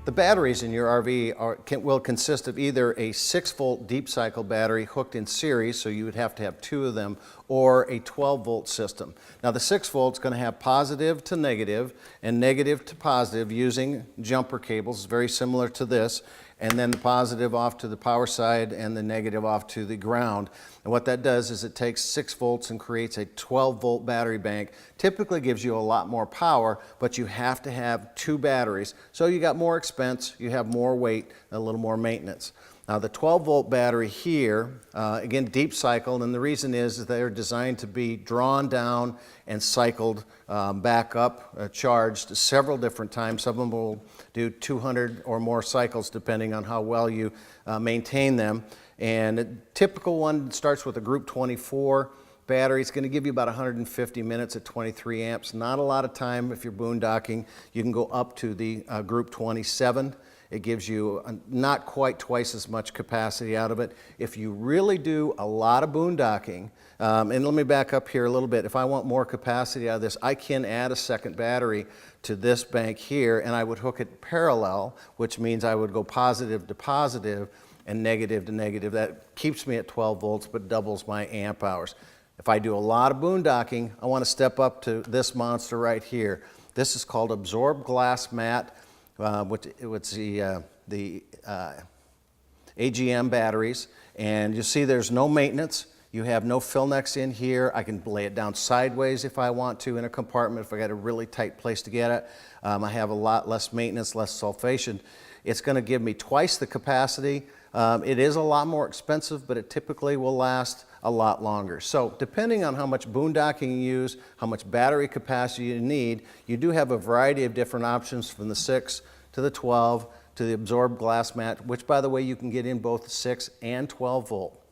The batteries in your RV will consist of either a 6-volt deep cycle battery hooked in series, so you would have to have 2 of them, or a 12-volt system. Now the 6-volt is going to have positive to negative and negative to positive using jumper cables, very similar to this, and then the positive off to the power side and the negative off to the ground. And what that does is it takes 6 volts and creates a 12-volt battery bank. Typically gives you a lot more power, but you have to have 2 batteries. So you got more expense, you have more weight, a little more maintenance. Now the 12-volt battery here, again deep cycled, and the reason is they're designed to be drawn down and cycled back up, charged several different times. Some of them will do 200 or more cycles depending on how well you maintain them. And a typical one starts with a group 24 battery. It's going to give you about 150 minutes at 23 amps. Not a lot of time if you're boondocking. You can go up to the group 27. It gives you not quite twice as much capacity out of it. If you really do a lot of boondocking, and let me back up here a little bit. If I want more capacity out of this, I can add a second battery to this bank here, and I would hook it parallel, which means I would go positive to positive and negative to negative. That keeps me at 12 volts, but doubles my amp hours. If I do a lot of boondocking, I want to step up to this monster right here. This is called absorbed glass mat. What's the Agm batteries, and you see there's no maintenance. You have no fill necks in here. I can lay it down sideways if I want to in a compartment if I got a really tight place to get it. I have a lot less maintenance, less sulfation. It's going to give me twice the capacity. It is a lot more expensive, but it typically will last a lot longer. So depending on how much boondocking you use, how much battery capacity you need, you do have a variety of different options from the 6 to the 12 to the absorbed glass mat, which by the way you can get in both 6 and 12 volt.